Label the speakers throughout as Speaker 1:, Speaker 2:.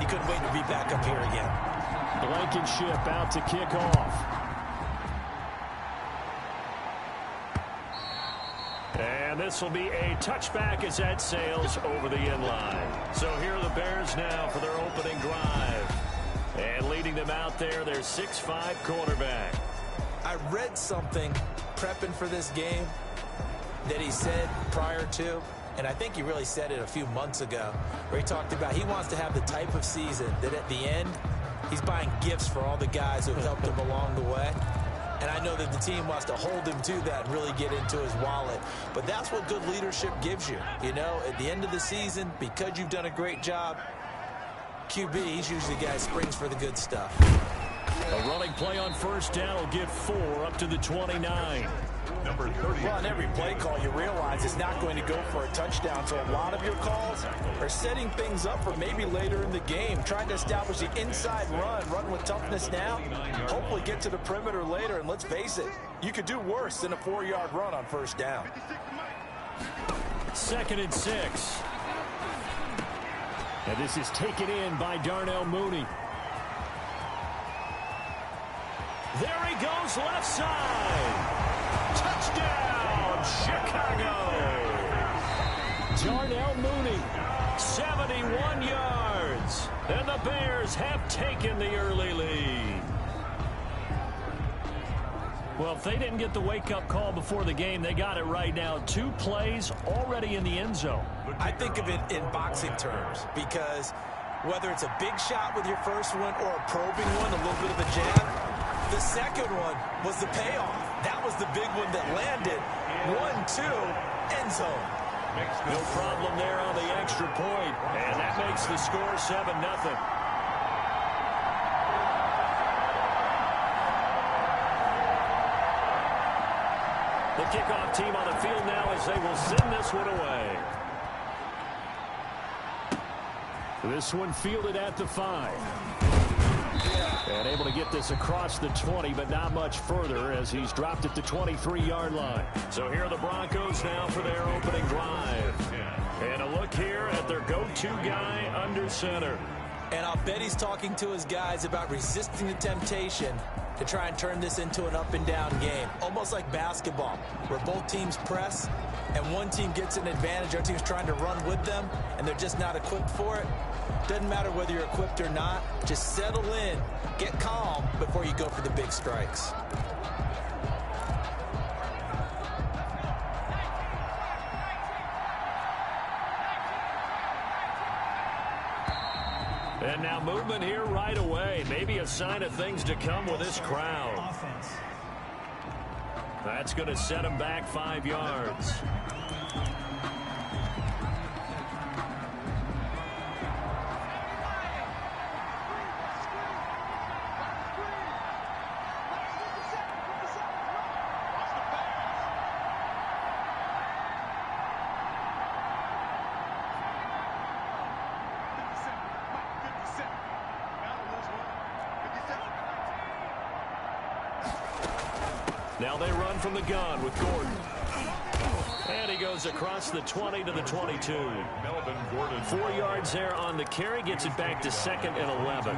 Speaker 1: couldn't wait to be back up here again.
Speaker 2: Blankenship out to kick off. And this will be a touchback as that sails over the end line. So here are the Bears now for their opening drive. And leading them out there, their 6'5" quarterback.
Speaker 1: I read something prepping for this game that he said prior to, and I think he really said it a few months ago, where he talked about he wants to have the type of season that at the end, he's buying gifts for all the guys who have helped him along the way. And I know that the team wants to hold him to that and really get into his wallet. But that's what good leadership gives you. You know, at the end of the season, because you've done a great job, QB, he's usually the guy who springs for the good stuff.
Speaker 2: A running play on first down will get 4 up to the 29.
Speaker 3: Number 30.
Speaker 4: Well, on every play call, you realize it's not going to go for a touchdown. So a lot of your calls are setting things up for maybe later in the game, trying to establish the inside run with toughness now, hopefully get to the perimeter later. And let's face it, you could do worse than a 4-yard run on first down.
Speaker 2: 2nd and 6. And this is taken in by Darnell Mooney. There he goes, left side. Touchdown, Chicago. Darnell Mooney, 71 yards. And the Bears have taken the early lead. Well, if they didn't get the wake-up call before the game, they got it right now. 2 plays already in the end zone.
Speaker 1: I think of it in boxing terms, because whether it's a big shot with your first one or a probing one, a little bit of a jab, the second one was the payoff. That was the big one that landed. 1-2, end zone.
Speaker 2: No problem there on the extra point, and that makes the score 7-0. The kickoff team on the field now as they will send this one away. This one fielded at the 5. And able to get this across the 20, but not much further as he's dropped at the 23-yard line. So here are the Broncos now for their opening drive. And a look here at their go-to guy under center.
Speaker 1: And I'll bet he's talking to his guys about resisting the temptation to try and turn this into an up-and-down game. Almost like basketball, where both teams press, and one team gets an advantage. Our team's trying to run with them, and they're just not equipped for it. Doesn't matter whether you're equipped or not. Just settle in, get calm before you go for the big strikes.
Speaker 2: And now movement here right away. Maybe a sign of things to come with this crowd. That's going to set him back 5 yards. Now they run from the gun with Gordon. And he goes across the 20 to the 22.
Speaker 3: Melvin Gordon.
Speaker 2: 4 yards there on the carry. Gets it back to 2nd and 11.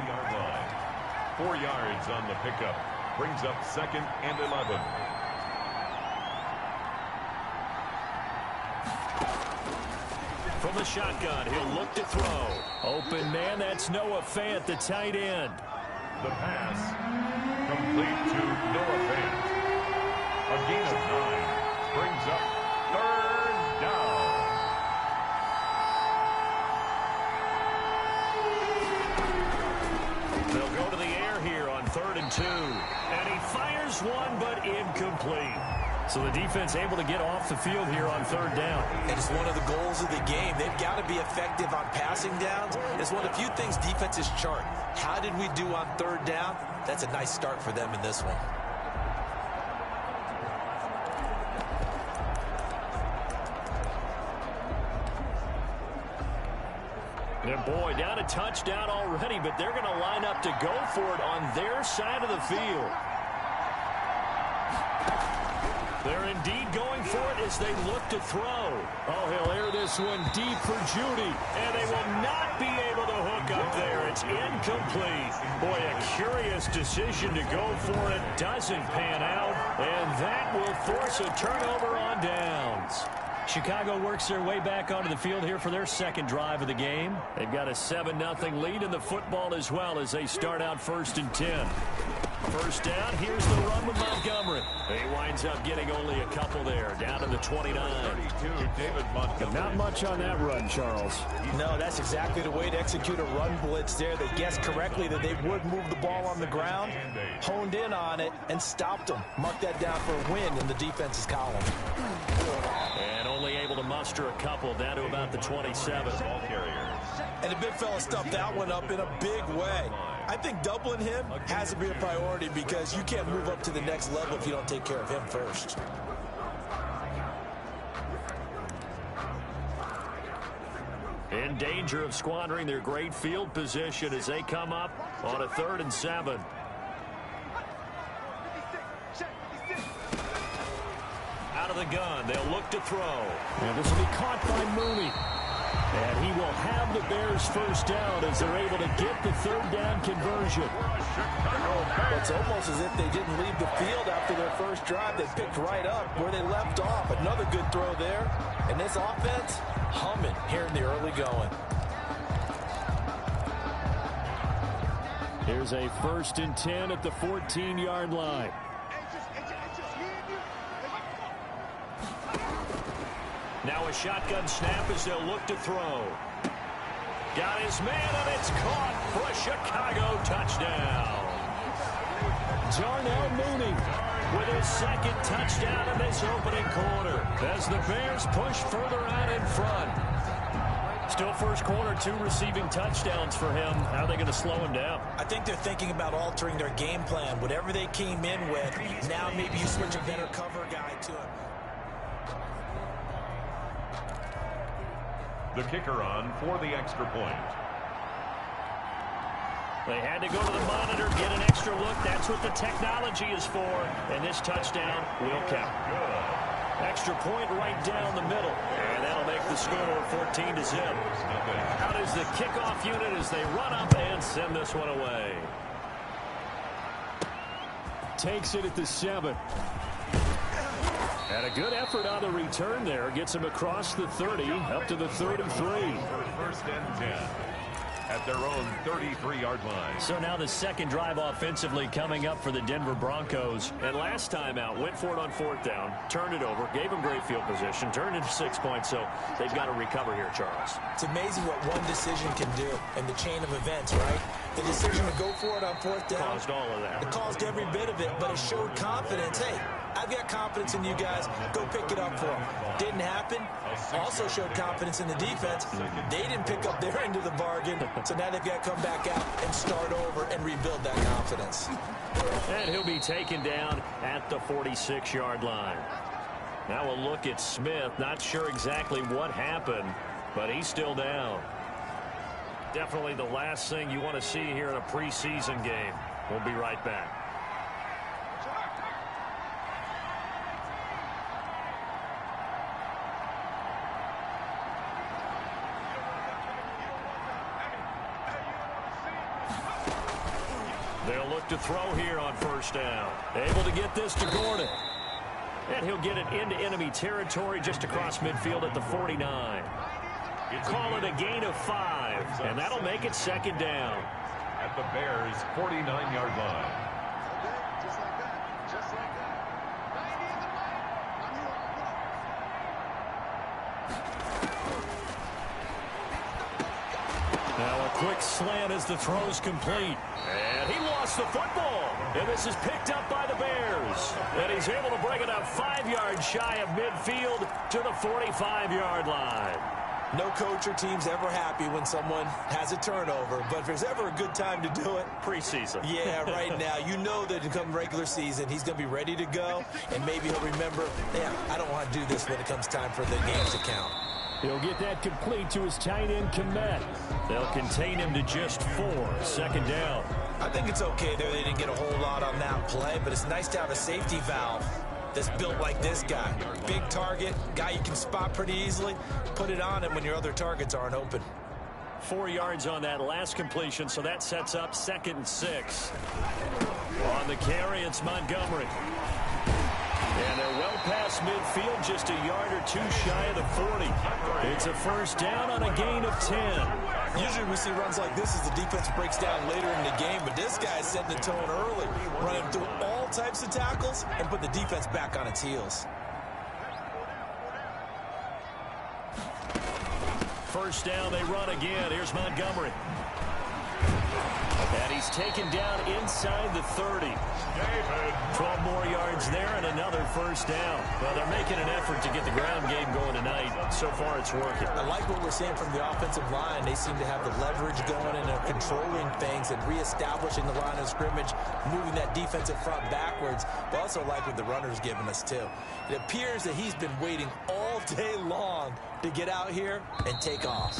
Speaker 3: 4 yards on the pickup. Brings up 2nd and 11.
Speaker 2: From the shotgun, he'll look to throw. Open man, that's Noah Fant, the tight end.
Speaker 3: The pass complete to Noah Fant. A gain of 9 brings up 3rd down.
Speaker 2: They'll go to the air here on 3rd and 2. And he fires one, but incomplete. So the defense able to get off the field here on 3rd down.
Speaker 1: And it's one of the goals of the game. They've got to be effective on passing downs. It's one of the few things defenses chart. How did we do on 3rd down? That's a nice start for them in this one.
Speaker 2: And boy, down a touchdown already, but they're going to line up to go for it on their side of the field. They're indeed going for it as they look to throw. Oh, he'll air this one deep for Judy, and they will not be able to hook up there. it's incomplete. Boy, a curious decision to go for it. Doesn't pan out, and that will force a turnover on downs.
Speaker 5: Chicago works their way back onto the field here for their second drive of the game.
Speaker 2: They've got a 7-0 lead in the football as well as they start out 1st and 10. First down, here's the run with Montgomery. He winds up getting only a couple there, down to the 29.
Speaker 3: Not
Speaker 2: much on that run, Charles.
Speaker 4: No, that's exactly the way to execute a run blitz there. They guessed correctly that they would move the ball on the ground, honed in on it, and stopped them. Mark that down for a win in the defense's column.
Speaker 2: And only able to muster a couple, down to about the 27.
Speaker 4: And the big fella stuffed that one up in a big way. I think doubling him has to be a priority because you can't move up to the next level if you don't take care of him first.
Speaker 2: In danger of squandering their great field position as they come up on a 3rd and 7. Out of the gun, they'll look to throw. And this will be caught by Mooney. And he will have the Bears first down as they're able to get the 3rd down conversion.
Speaker 4: It's almost as if they didn't leave the field after their first drive. They picked right up where they left off. Another good throw there. And this offense, humming here in the early going.
Speaker 2: Here's a 1st and 10 at the 14-yard line. Now a shotgun snap as they'll look to throw. Got his man, and it's caught for a Chicago touchdown. Darnell Mooney with his 2nd touchdown in this opening quarter as the Bears push further out in front. Still first quarter, 2 receiving touchdowns for him. How are they going to slow him down?
Speaker 4: I think they're thinking about altering their game plan. Whatever they came in with, now maybe you switch a better cover guy to him.
Speaker 3: The kicker on for the extra point.
Speaker 2: They had to go to the monitor, get an extra look. That's what the technology is for. And this touchdown will count. Extra point right down the middle. And that'll make the score 14-0. Out is the kickoff unit as they run up and send this one away. Takes it at the 7. And a good effort on the return there. Gets him across the 30, up to the 33.
Speaker 3: 1st and 10 at their own 33-yard line.
Speaker 5: So now the second drive offensively coming up for the Denver Broncos.
Speaker 2: And last time out, went for it on 4th down, turned it over, gave him great field position, turned into 6 points, so they've got to recover here, Charles.
Speaker 4: It's amazing what one decision can do in the chain of events, right? The decision to go for it on 4th down.
Speaker 2: Caused all of that.
Speaker 4: It caused every bit of it, but it showed confidence. Hey, I've got confidence in you guys. Go pick it up for them. Didn't happen. Also showed confidence in the defense. They didn't pick up their end of the bargain, so now they've got to come back out and start over and rebuild that confidence.
Speaker 2: And he'll be taken down at the 46-yard line. Now a look at Smith. Not sure exactly what happened, but he's still down. Definitely the last thing you want to see here in a preseason game. We'll be right back. They'll look to throw here on 1st down. Able to get this to Gordon. And he'll get it into enemy territory just across midfield at the 49. Call it a gain of 5, and that'll make it 2nd down.
Speaker 3: At the Bears' 49-yard line.
Speaker 2: Now a quick slant as the throw's complete. And he lost the football. And this is picked up by the Bears. And he's able to bring it up 5 yards shy of midfield to the 45-yard line.
Speaker 4: No coach or team's ever happy when someone has a turnover, but if there's ever a good time to do it,
Speaker 2: preseason.
Speaker 4: Yeah, right now. You know that come regular season, he's going to be ready to go, and maybe he'll remember, yeah, I don't want to do this when it comes time for the games to count.
Speaker 2: He'll get that complete to his tight end, Komet. They'll contain him to just 4, 2nd down.
Speaker 4: I think it's okay there. They didn't get a whole lot on that play, but it's nice to have a safety valve that's built like this guy. Big target, guy you can spot pretty easily. Put it on him when your other targets aren't open.
Speaker 5: 4 yards on that last completion, so that sets up 2nd and 6. On the carry, it's Montgomery. And they're well past midfield, just a yard or two shy of the 40. It's a first down on a gain of 10.
Speaker 4: Usually we see runs like this as the defense breaks down later in the game, but this guy's setting the tone early, running through all types of tackles and put the defense back on its heels.
Speaker 5: First down, they run again. Here's Montgomery. And he's taken down inside the 30. 12 more yards there and another first down. Well, they're making an effort to get the ground game going tonight. So far, it's working.
Speaker 4: I like what we're seeing from the offensive line. They seem to have the leverage going and are controlling things and reestablishing the line of scrimmage, moving that defensive front backwards. But also like what the runner's giving us, too. It appears that he's been waiting all day long to get out here and take off.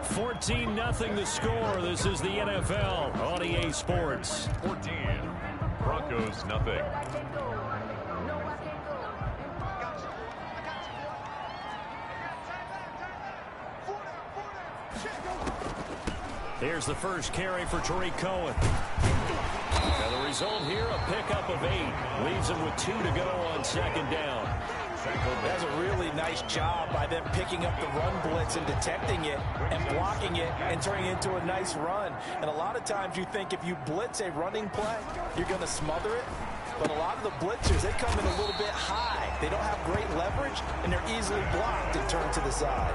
Speaker 5: 14-0 the score. This is the NFL on EA Sports.
Speaker 3: 14. Broncos, nothing.
Speaker 5: Here's the first carry for Tariq Cohen. And the result here, a pickup of 8. Leaves him with 2 to go on 2nd down.
Speaker 4: That's a really nice job by them picking up the run blitz and detecting it and blocking it and turning it into a nice run. And a lot of times you think if you blitz a running play, you're going to smother it. But a lot of the blitzers, they come in a little bit high. They don't have great leverage, and they're easily blocked and turned to the side.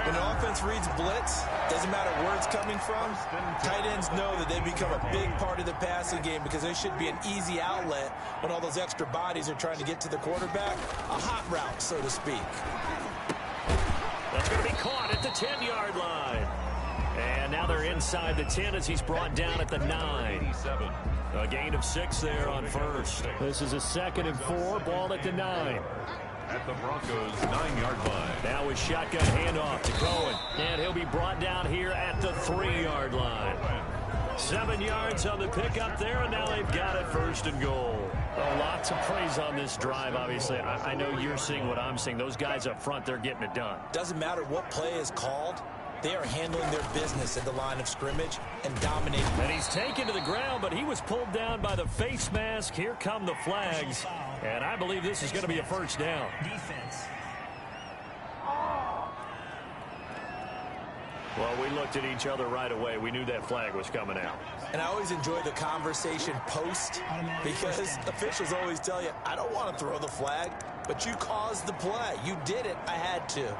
Speaker 4: When an offense reads blitz, doesn't matter where it's coming from, tight ends know that they become a big part of the passing game because they should be an easy outlet when all those extra bodies are trying to get to the quarterback. A hot route, so to speak.
Speaker 5: That's going to be caught at the 10-yard line. And now they're inside the 10 as he's brought down at the 9. A gain of 6 there on first. This is a 2nd and 4, ball at the 9.
Speaker 3: At the Broncos' 9-yard line.
Speaker 5: Now a shotgun handoff to Cohen. And he'll be brought down here at the 3-yard line. 7 yards on the pickup there, and now they've got it 1st and goal. Well, lots of praise on this drive, obviously. I know you're seeing what I'm seeing. Those guys up front, they're getting it done.
Speaker 4: Doesn't matter what play is called. They are handling their business at the line of scrimmage and dominating.
Speaker 5: And he's taken to the ground, but he was pulled down by the face mask. Here come the flags. And I believe this is going to be a first down.
Speaker 6: Defense.
Speaker 5: Well, we looked at each other right away. We knew that flag was coming out.
Speaker 4: And I always enjoy the conversation post because officials always tell you, I don't want to throw the flag, but you caused the play. You did it. I had to.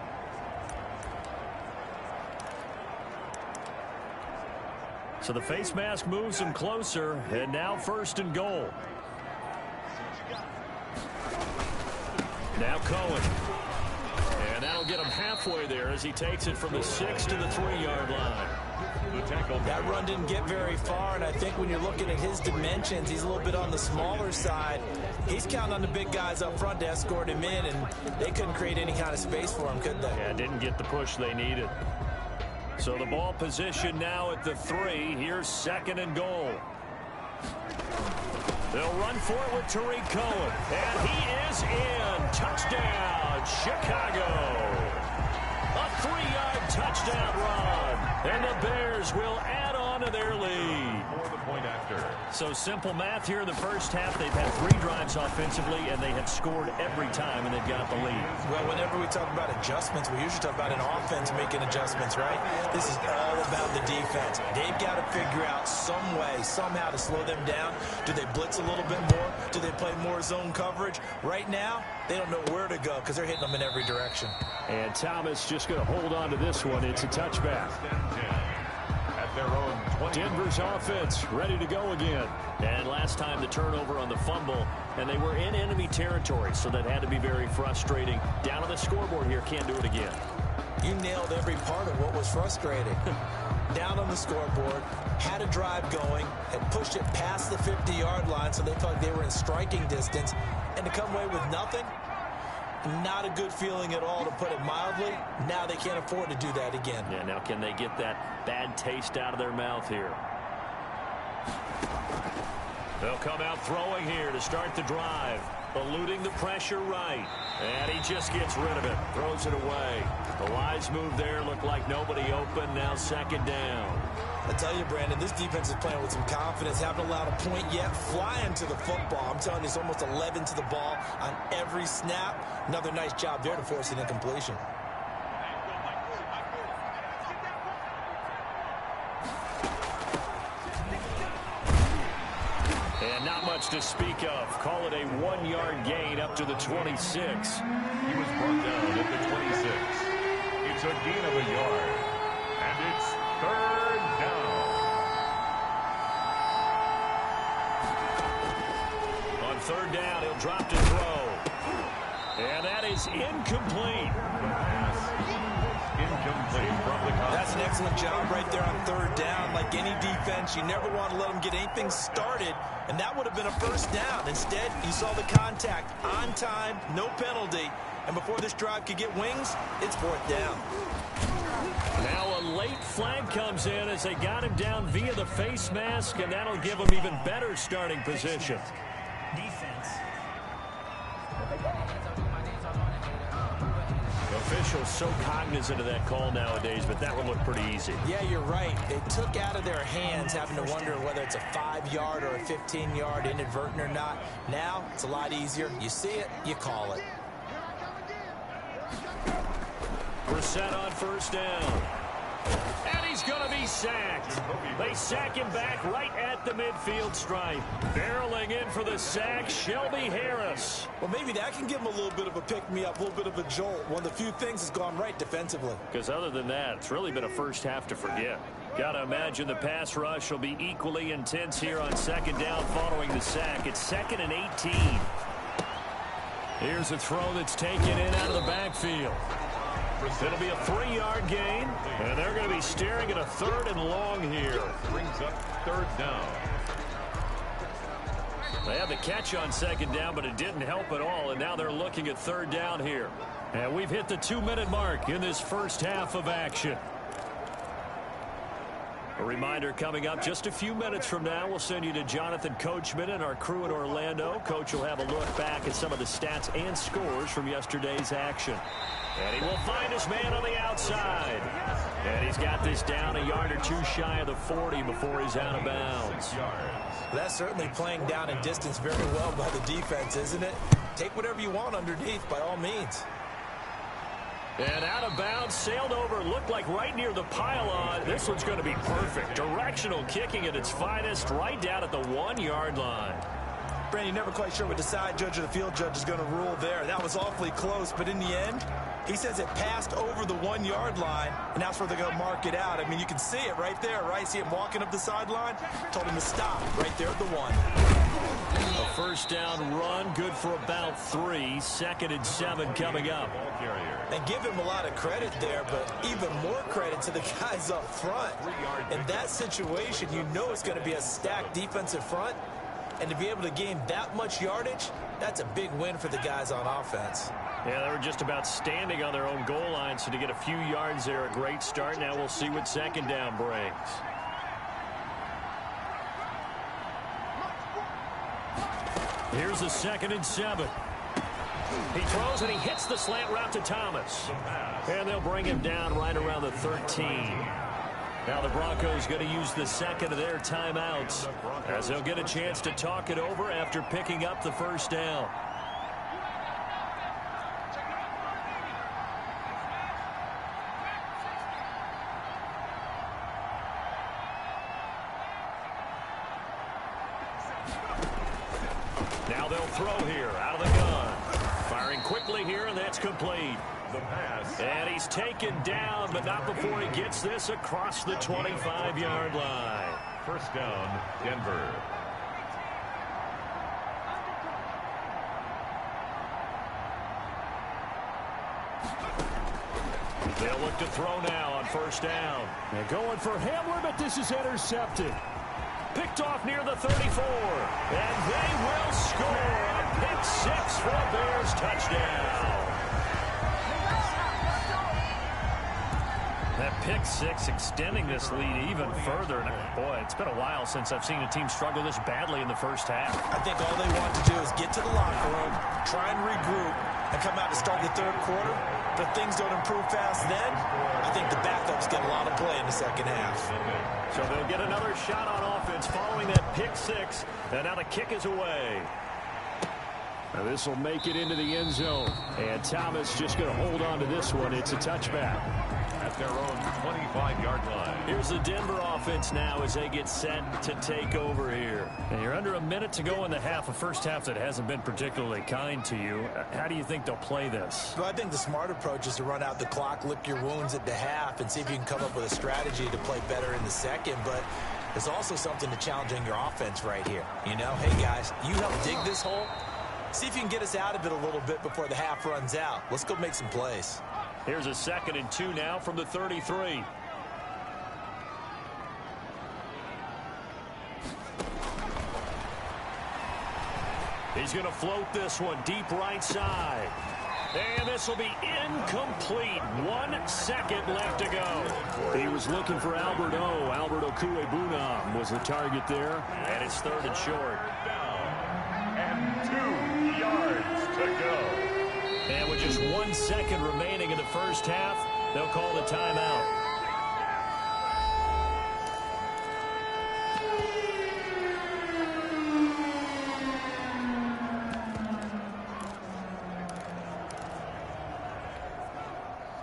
Speaker 5: So the face mask moves him closer, and now 1st and goal. Now Cohen. And that'll get him halfway there as he takes it from the 6 to the 3-yard line.
Speaker 4: That run didn't get very far, and I think when you're looking at his dimensions, he's a little bit on the smaller side. He's counting on the big guys up front to escort him in, and they couldn't create any kind of space for him, could they?
Speaker 5: Yeah, didn't get the push they needed. So the ball position now at the 3. Here's 2nd and goal. They'll run for it with Tariq Cohen. And he is in. Touchdown, Chicago. A 3-yard touchdown run. And the Bears will add on to their lead.
Speaker 3: For the point after.
Speaker 5: So simple math here in the first half. They've had 3 drives offensively, and they have scored every time, and they've got the lead.
Speaker 4: Well, whenever we talk about adjustments, we usually talk about an offense making adjustments, right? This is all about the defense. They've got to figure out some way, somehow to slow them down. Do they blitz a little bit more? Do they play more zone coverage? Right now, they don't know where to go because they're hitting them in every direction.
Speaker 5: And Thomas just going to hold on to this one. It's a touchback.
Speaker 3: At their own 20.
Speaker 5: Denver's offense ready to go again. And last time the turnover on the fumble, and they were in enemy territory, so that had to be very frustrating. Down on the scoreboard here, can't do it again.
Speaker 4: You nailed every part of what was frustrating. Down on the scoreboard, had a drive going, had pushed it past the 50-yard line so they felt like they were in striking distance, and to come away with nothing, not a good feeling at all, to put it mildly. Now they can't afford to do that again.
Speaker 5: Yeah, now can they get that bad taste out of their mouth here? They'll come out throwing here to start the drive. Eluding the pressure right. And he just gets rid of it. Throws it away. The wise move there looked like nobody open. Now second down.
Speaker 4: I tell you, Brandon, this defense is playing with some confidence. Haven't allowed a point yet. Flying to the football. I'm telling you, it's almost 11 to the ball on every snap. Another nice job there to force an incompletion.
Speaker 5: And not much to speak of. Call it a 1-yard gain up to the 26.
Speaker 3: He was brought down at the 26. It's a gain of a yard. And it's third down.
Speaker 5: On third down, he'll drop to throw. And that is incomplete.
Speaker 3: Incomplete from the contact.
Speaker 4: That's an excellent job right there on third down. Like any defense, you never want to let them get anything started, and that would have been a first down. Instead, you saw the contact on time, no penalty, and before this drive could get wings, it's fourth down.
Speaker 5: Now a late flag comes in as they got him down via the face mask, and that'll give him even better starting position.
Speaker 6: Defense.
Speaker 5: Officials so cognizant of that call nowadays, but that would look pretty easy.
Speaker 4: Yeah, you're right. They took out of their hands having to wonder whether it's a 5-yard or a 15-yard inadvertent or not. Now, it's a lot easier. You see it, you call it.
Speaker 5: We're set on first down. And he's going to be sacked. They sack him back right at the midfield stripe. Barreling in for the sack, Shelby Harris.
Speaker 4: Well, maybe that can give him a little bit of a pick-me-up, a little bit of a jolt. One of the few things that's gone right defensively.
Speaker 5: Because other than that, it's really been a first half to forget. Got to imagine the pass rush will be equally intense here on second down following the sack. It's 2nd and 18. Here's a throw that's taken in out of the backfield. It'll be a 3-yard gain, and they're going to be staring at a 3rd and long here.
Speaker 3: Brings up third down.
Speaker 5: They had the catch on second down, but it didn't help at all, and now they're looking at third down here. And we've hit the 2-minute mark in this first half of action. A reminder coming up just a few minutes from now, we'll send you to Jonathan Coachman and our crew in Orlando. Coach will have a look back at some of the stats and scores from yesterday's action. And he will find his man on the outside. And he's got this down a yard or two shy of the 40 before he's out of bounds.
Speaker 4: That's certainly playing down in distance very well by the defense, isn't it? Take whatever you want underneath by all means.
Speaker 5: And out of bounds, sailed over, looked like right near the pylon. This one's going to be perfect. Directional kicking at its finest, right down at the 1-yard line.
Speaker 4: Brandon, you're never quite sure what the side judge or the field judge is going to rule there. That was awfully close, but in the end, he says it passed over the 1-yard line, and that's where they're going to mark it out. I mean, you can see it right there, right? See him walking up the sideline? Told him to stop right there at the 1.
Speaker 5: A first down run, good for about 3. 2nd and 7 coming up.
Speaker 4: And give him a lot of credit there, but even more credit to the guys up front. In that situation, you know it's going to be a stacked defensive front. And to be able to gain that much yardage, that's a big win for the guys on offense.
Speaker 5: Yeah, they were just about standing on their own goal line, so to get a few yards there, a great start. Now we'll see what second down brings. Here's a 2nd and 7. He throws and he hits the slant route to Thomas. And they'll bring him down right around the 13. Now the Broncos going to use the second of their timeouts as they'll get a chance to talk it over after picking up the first down. Now they'll throw here out of the gun. Firing quickly here, and that's complete.
Speaker 3: The pass.
Speaker 5: And he's taken down, but not before he gets this across the 25-yard line.
Speaker 3: First down, Denver.
Speaker 5: They'll look to throw now on first down.
Speaker 2: They're going for Hamler, but this is intercepted.
Speaker 5: Picked off near the 34. And they will score. A pick 6 for a Bears touchdown. That pick six, extending this lead even further. And boy, it's been a while since I've seen a team struggle this badly in the first half.
Speaker 4: I think all they want to do is get to the locker room, try and regroup, and come out to start the third quarter. But if things don't improve fast then, I think the backups get a lot of play in the second half.
Speaker 5: So they'll get another shot on offense following that pick six. And now the kick is away. Now this will make it into the end zone. And Thomas just going to hold on to this one. It's a touchback.
Speaker 3: At their own 25-yard line.
Speaker 5: Here's the Denver offense now as they get set to take over here. And you're under a minute to go in the half, a first half that hasn't been particularly kind to you. How do you think they'll play this?
Speaker 1: Well, I think the smart approach is to run out the clock, lick your wounds at the half, and see if you can come up with a strategy to play better in the second. But there's also something to challenging your offense right here. You know, hey, guys, you help dig this hole. See if you can get us out of it a little bit before the half runs out. Let's go make some plays.
Speaker 5: Here's a 2nd and 2 now from the 33. He's going to float this one deep right side. And this will be incomplete. 1 second left to go. He was looking for Albert Okuebunam was the target there. And it's 3rd and short.
Speaker 3: And 2 yards to go.
Speaker 5: And with just 1 second remaining in the first half, they'll call the timeout.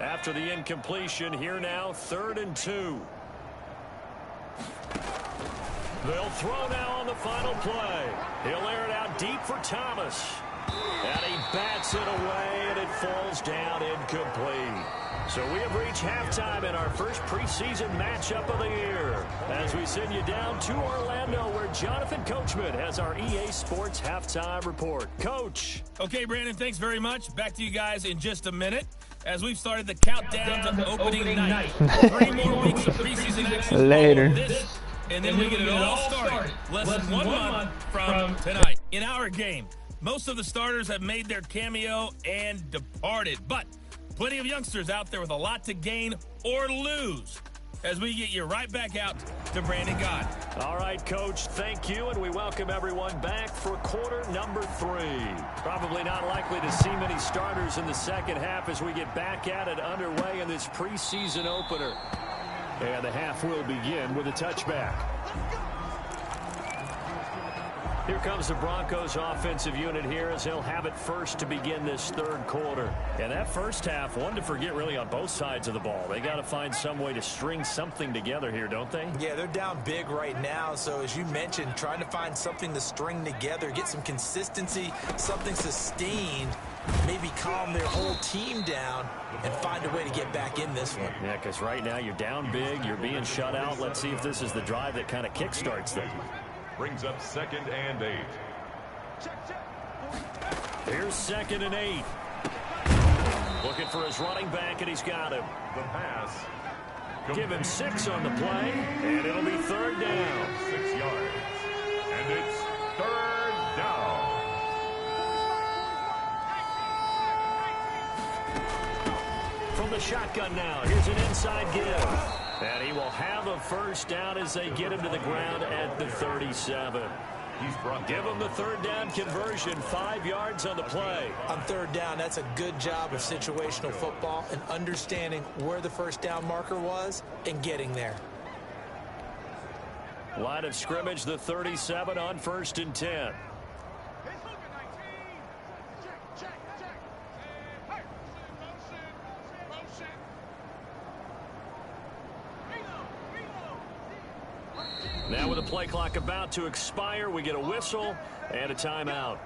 Speaker 5: After the incompletion, here now, 3rd and 2. They'll throw now on the final play. He'll air it out deep for Thomas. And he bats it away, and it falls down incomplete. So we have reached halftime in our first preseason matchup of the year as we send you down to Orlando, where Jonathan Coachman has our EA Sports halftime report. Coach.
Speaker 6: Okay, Brandon, thanks very much. Back to you guys in just a minute as we've started the countdown to opening night. 3 more weeks of preseason action
Speaker 7: later.
Speaker 6: This, and then we get it all started less than 1 month from tonight. In our game, most of the starters have made their cameo and departed, but plenty of youngsters out there with a lot to gain or lose as we get you right back out to Brandon God.
Speaker 5: All right, Coach, thank you, and we welcome everyone back for quarter number 3. Probably not likely to see many starters in the second half as we get back at it underway in this preseason opener. And the half will begin with a touchback. Here comes the Broncos offensive unit here as they'll have it first to begin this third quarter. And that first half, one to forget really on both sides of the ball. They got to find some way to string something together here, don't they?
Speaker 1: Yeah, they're down big right now. So as you mentioned, trying to find something to string together, get some consistency, something sustained, maybe calm their whole team down and find a way to get back in this one.
Speaker 5: Yeah, because right now you're down big, you're being shut out. Let's see if this is the drive that kind of kickstarts them.
Speaker 3: Brings up 2nd and 8.
Speaker 5: Here's 2nd and 8. Looking for his running back, and he's got him.
Speaker 3: The pass.
Speaker 5: Give him 6 on the play, and it'll be 3rd down.
Speaker 3: 6 yards. And it's 3rd down.
Speaker 5: From the shotgun now, here's an inside give. And he will have a first down as they get him to the ground at the 37. Give him the 3rd down conversion, 5 yards on the play.
Speaker 1: On 3rd down, that's a good job of situational football and understanding where the first down marker was and getting there.
Speaker 5: Line of scrimmage, the 37 on 1st and 10. Now with the play clock about to expire, we get a whistle and a timeout.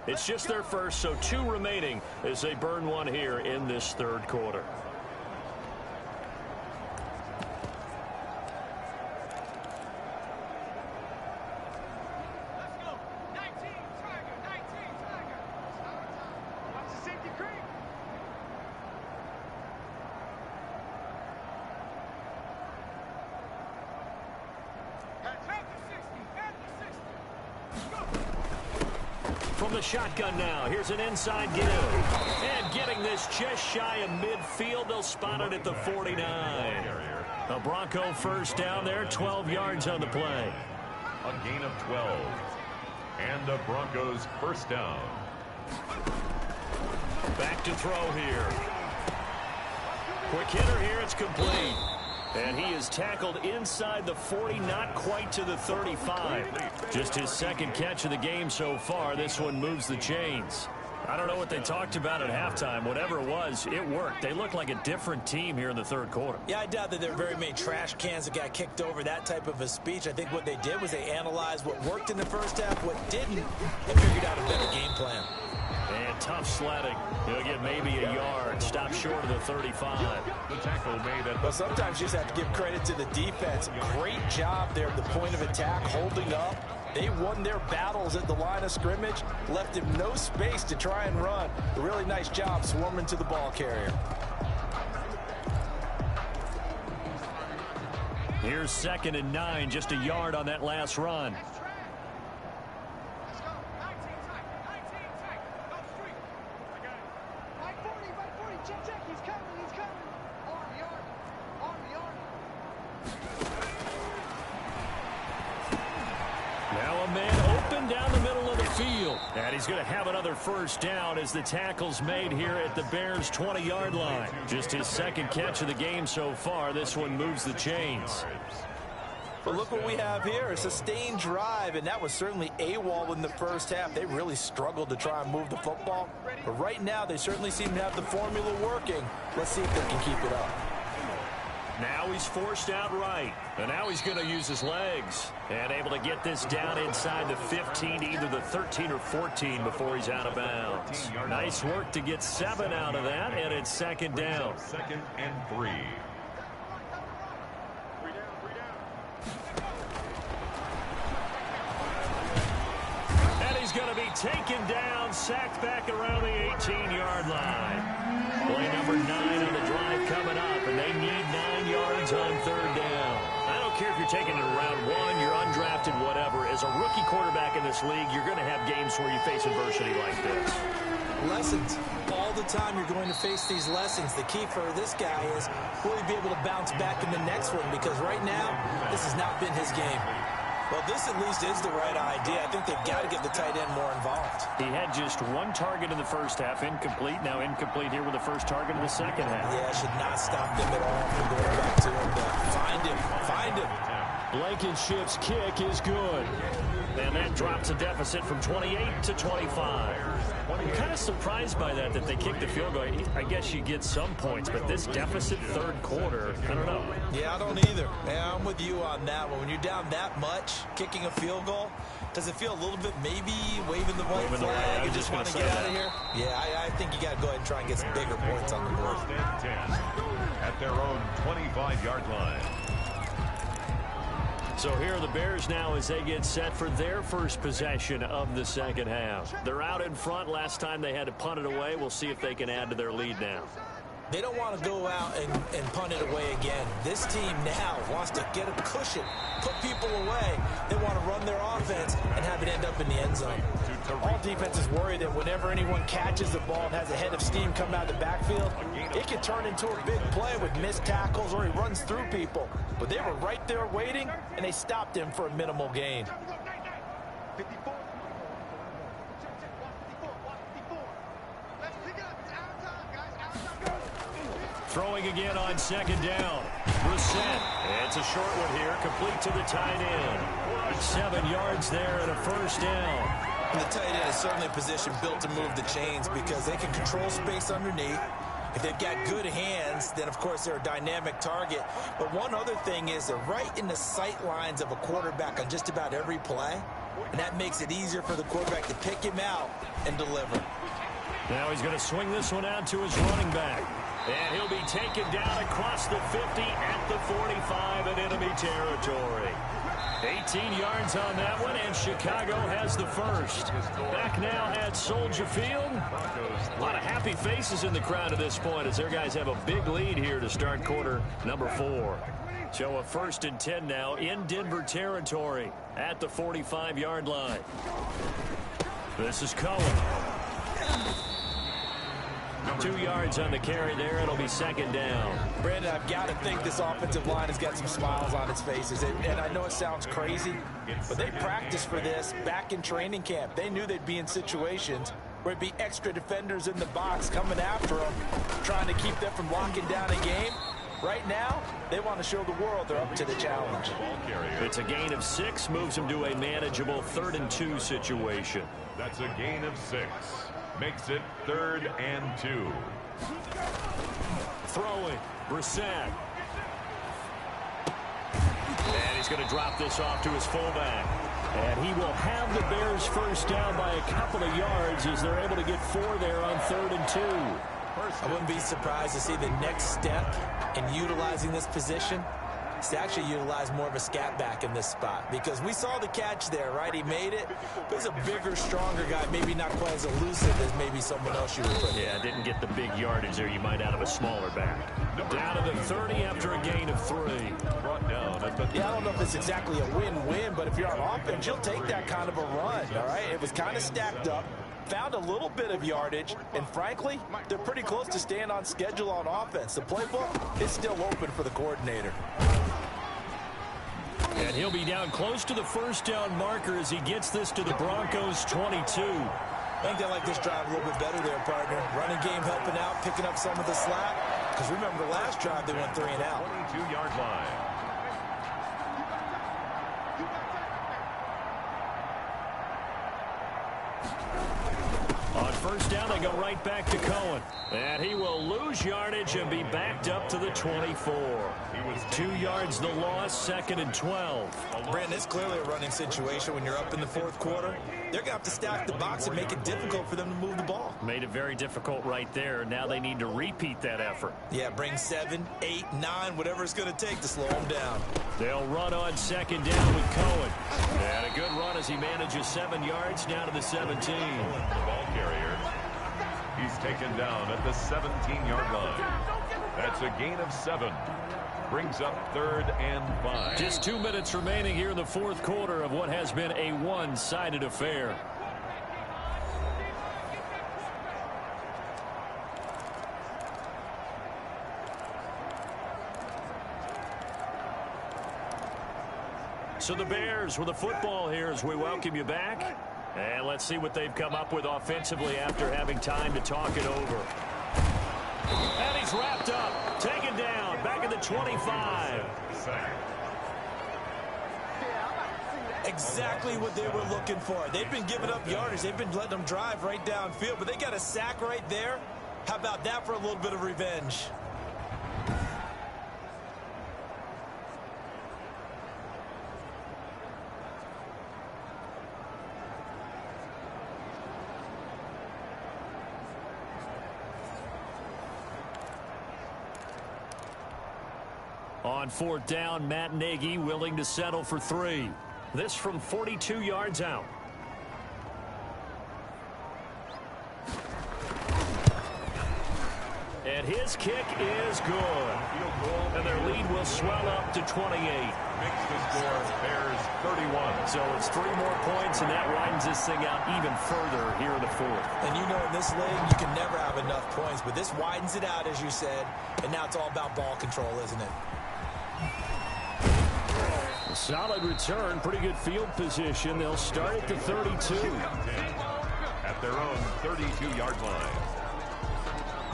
Speaker 5: It's just their first, so 2 remaining as they burn one here in this third quarter. From the shotgun now, here's an inside give. And getting this just shy of midfield, they'll spot it at the 49.
Speaker 2: A Bronco first down there, 12 yards on the play.
Speaker 3: A gain of 12. And the Broncos first down.
Speaker 2: Back to throw here. Quick hitter here, it's complete. And he is tackled inside the 40, not quite to the 35. Just his second catch of the game so far. This one moves the chains. I don't know what they talked about at halftime. Whatever it was, it worked. They look like a different team here in the third quarter.
Speaker 1: Yeah, I doubt that there are very many trash cans that got kicked over, that type of a speech. I think what they did was they analyzed what worked in the first half, what didn't, and figured out a better game plan.
Speaker 2: And tough sledding. He'll get maybe a yard. Stop short of the 35.
Speaker 3: The tackle made at
Speaker 4: But sometimes you just have to give credit to the defense. Great job there at the point of attack, holding up. They won their battles at the line of scrimmage, left him no space to try and run. A really nice job swarming to the ball carrier.
Speaker 2: Here's 2nd and 9, just a yard on that last run. And he's going to have another first down as the tackle's made here at the Bears' 20-yard line. Just his second catch of the game so far. This one moves the chains.
Speaker 4: But look what we have here, a sustained drive, and that was certainly AWOL in the first half. They really struggled to try and move the football. But right now, they certainly seem to have the formula working. Let's see if they can keep it up.
Speaker 2: Now he's forced out right. And now he's going to use his legs. And able to get this down inside the 15, either the 13 or 14 before he's out of bounds. Nice work to get 7 out of that, and it's 2nd down.
Speaker 3: 2nd and 3.
Speaker 2: And he's going to be taken down, sacked back around the 18-yard line. Play number 9 on the drive coming up, and they need 9 yards on 3rd down. I don't care if you're taking it in round 1, you're undrafted, whatever. As a rookie quarterback in this league, you're going to have games where you face adversity like this.
Speaker 1: Lessons. All the time you're going to face these lessons. The key for this guy is will he be able to bounce back in the next one? Because right now, this has not been his game. Well, this at least is the right idea. I think they've got to get the tight end more involved.
Speaker 2: He had just 1 target in the first half, incomplete. Now incomplete here with the first target in the second half.
Speaker 1: Yeah, should not stop them at all from going back to him. Find him. Find him.
Speaker 2: Blankenship's kick is good. And that drops a deficit from 28 to 25. I'm kind of surprised by that they kicked the field goal. I guess you get some points, but this deficit 3rd quarter, I don't know.
Speaker 1: Yeah, I don't either. Yeah, I'm with you on that one. When you're down that much, kicking a field goal, does it feel a little bit maybe waving the white flag? You just want to get out of here? Yeah, I think you got to go ahead and try and get some bigger points on the board.
Speaker 3: 1st and 10 at their own 25-yard line.
Speaker 2: So here are the Bears now as they get set for their first possession of the second half. They're out in front. Last time they had to punt it away. We'll see if they can add to their lead now.
Speaker 1: They don't want to go out and punt it away again. This team now wants to get a cushion, put people away. They want to run their offense and have it end up in the end zone.
Speaker 4: All defenses worry that whenever anyone catches the ball and has a head of steam come out of the backfield, it can turn into a big play with missed tackles or he runs through people. But they were right there waiting, and they stopped him for a minimal gain.
Speaker 2: Throwing again on 2nd down. Brissett. It's a short one here, complete to the tight end. 7 yards there and a first down.
Speaker 1: And the tight end is certainly a position built to move the chains because they can control space underneath. If they've got good hands, then, of course, they're a dynamic target. But one other thing is they're right in the sight lines of a quarterback on just about every play, and that makes it easier for the quarterback to pick him out and deliver.
Speaker 2: Now he's going to swing this one out to his running back. And he'll be taken down across the 50 at the 45 in enemy territory. 18 yards on that one, and Chicago has the first. Back now at Soldier Field. A lot of happy faces in the crowd at this point as their guys have a big lead here to start quarter number 4. So a 1st and 10 now in Denver territory at the 45-yard line. This is Cohen.
Speaker 5: 2 yards on the carry there. It'll be second down.
Speaker 4: Brandon, I've got to think this offensive line has got some smiles on its faces. And I know it sounds crazy, but they practiced for this back in training camp. They knew they'd be in situations where it'd be extra defenders in the box coming after them, trying to keep them from locking down a game. Right now, they want to show the world they're up to the challenge.
Speaker 5: It's a gain of 6, moves them to a manageable 3rd and 2 situation.
Speaker 3: That's a gain of 6. Makes it 3rd and 2.
Speaker 5: Throwing, Brissett. And he's going to drop this off to his fullback. And he will have the Bears first down by a couple of yards as they're able to get 4 there on 3rd and 2.
Speaker 1: I wouldn't be surprised to see the next step in utilizing this position is to actually utilize more of a scat back in this spot, because we saw the catch there, right? He made it, but he's a bigger, stronger guy, maybe not quite as elusive as maybe someone else you would put in.
Speaker 5: Yeah, didn't get the big yardage there you might out of a smaller back. Down to the 30 after a gain of 3.
Speaker 3: Brought down at the
Speaker 4: Yeah, I don't know if it's exactly a win-win, but if you're on offense, you'll take that kind of a run, all right? It was kind of stacked up, found a little bit of yardage, and frankly, they're pretty close to staying on schedule on offense. The playbook is still open for the coordinator.
Speaker 5: And he'll be down close to the first down marker as he gets this to the Broncos 22.
Speaker 1: I think they like this drive a little bit better there, partner. Running game helping out, picking up some of the slack. Because remember the last drive, they went 3 and out.
Speaker 3: 22-yard line.
Speaker 5: On first down, they go right back to Cohen. And he will lose yardage and be backed up to the 24. 2 yards the loss, 2nd and 12.
Speaker 1: Brandon, it's clearly a running situation when you're up in the 4th quarter. They're going to have to stack the box and make it difficult for them to move the ball.
Speaker 5: Made it very difficult right there. Now they need to repeat that effort.
Speaker 1: Yeah, bring 7, 8, 9, whatever it's going to take to slow them down.
Speaker 5: They'll run on 2nd down with Cohen. And a good run as he manages 7 yards down to the 17.
Speaker 3: The ball carrier. He's taken down at the 17-yard line. That's a gain of 7. Brings up 3rd and 5.
Speaker 5: Just 2 minutes remaining here in the 4th quarter of what has been a one-sided affair. So the Bears with the football here as we welcome you back. And let's see what they've come up with offensively after having time to talk it over. And he's wrapped up, taken down, back at the 25.
Speaker 1: Exactly what they were looking for. They've been giving up yardage. They've been letting them drive right downfield, but they got a sack right there. How about that for a little bit of revenge?
Speaker 5: On 4th down, Matt Nagy willing to settle for 3. This from 42 yards out. And his kick is good. And their lead will swell up to 28.
Speaker 3: Makes the score Bears 31.
Speaker 5: So it's 3 more points, and that widens this thing out even further here in the 4th.
Speaker 1: And you know in this league, you can never have enough points, but this widens it out, as you said, and now it's all about ball control, isn't it?
Speaker 5: A solid return, pretty good field position. They'll start at the 32.
Speaker 3: At their own 32-yard line.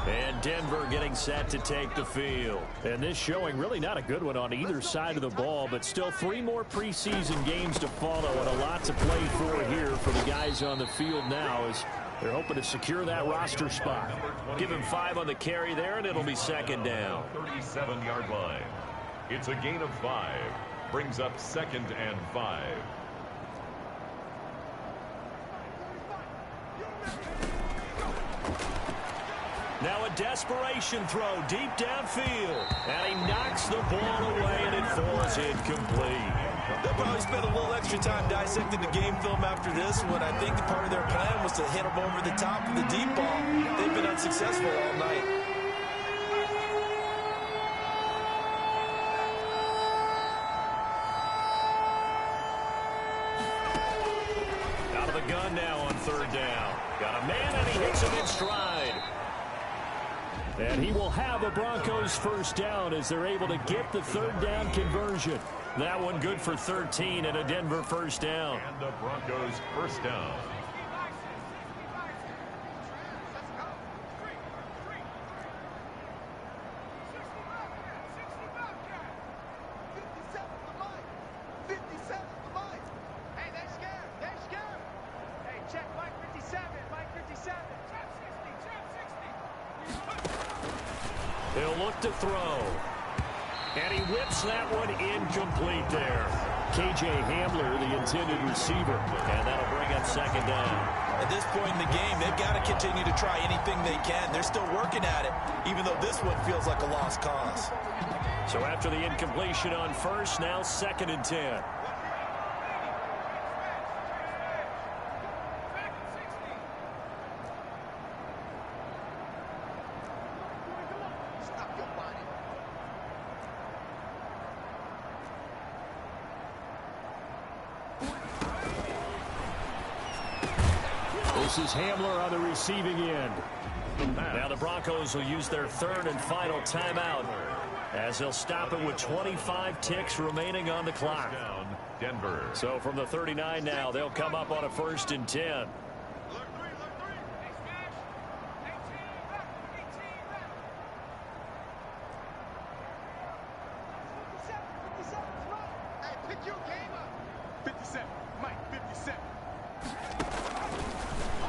Speaker 5: And Denver getting set to take the field. And this showing really not a good one on either side of the ball, but still 3 more preseason games to follow and a lot to play for here for the guys on the field now as they're hoping to secure that roster spot. Give him 5 on the carry there, and it'll be 2nd down.
Speaker 3: 37-yard line. It's a gain of 5. Brings up 2nd and 5.
Speaker 5: Now a desperation throw deep downfield. And he knocks the ball away, and it falls incomplete.
Speaker 1: They'll probably spend a little extra time dissecting the game film after this one. I think part of their plan was to hit them over the top of the deep ball. They've been unsuccessful all night.
Speaker 5: Out of the gun now on 3rd down. Got a man, and he hits him in stride.
Speaker 2: And he will have a Broncos first down as they're able to get the third down conversion. That one good for 13 and a Denver first down.
Speaker 3: And the Broncos first down.
Speaker 2: He'll look to throw. And he whips that one incomplete there. K.J. Hamler, the intended receiver. And that'll bring up second down.
Speaker 4: At this point in the game, they've got to continue to try anything they can. They're still working at it, even though this one feels like a lost cause.
Speaker 2: So after the incompletion on first, now 2nd and 10. This is Hamler on the receiving end. Now the Broncos will use their third and final timeout as they'll stop it with 25 ticks remaining on the clock.
Speaker 3: Denver.
Speaker 2: So from the 39 now, they'll come up on a 1st and 10.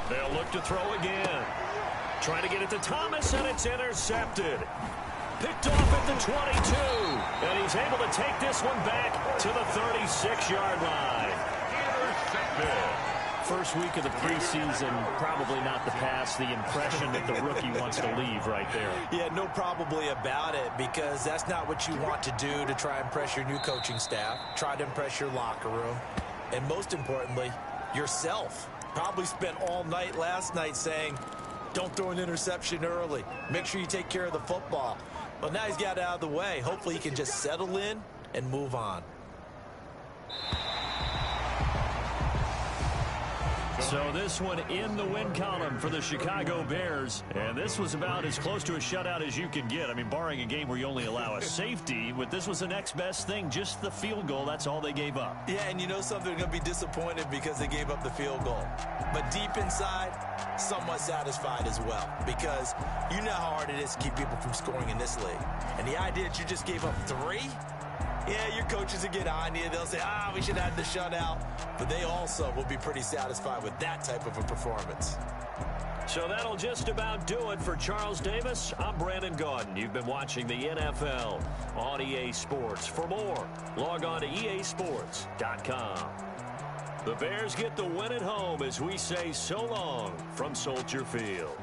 Speaker 2: They'll look to throw again. Trying to get it to Thomas, and it's intercepted. Picked off at the 22. And he's able to take this one back to the 36-yard line.
Speaker 3: Intercepted.
Speaker 2: First week of the preseason, probably not the pass, the impression that the rookie wants to leave right there.
Speaker 4: Yeah, no probably about it, because that's not what you want to do to try and impress your new coaching staff, try to impress your locker room, and most importantly, yourself. Probably spent all night last night saying, don't throw an interception early. Make sure you take care of the football. Well, now he's got it out of the way. Hopefully he can just settle in and move on.
Speaker 2: So this one in the win column for the Chicago Bears. And this was about as close to a shutout as you can get. I mean, barring a game where you only allow a safety, but this was the next best thing, just the field goal. That's all they gave up.
Speaker 4: Yeah, and you know something, they're going to be disappointed because they gave up the field goal. But deep inside, somewhat satisfied as well, because you know how hard it is to keep people from scoring in this league. And the idea that you just gave up 3? Yeah, your coaches will get on you. They'll say, we should have the shutout. But they also will be pretty satisfied with that type of a performance.
Speaker 2: So that'll just about do it for Charles Davis. I'm Brandon Gaudin. You've been watching the NFL on EA Sports. For more, log on to easports.com. The Bears get the win at home as we say so long from Soldier Field.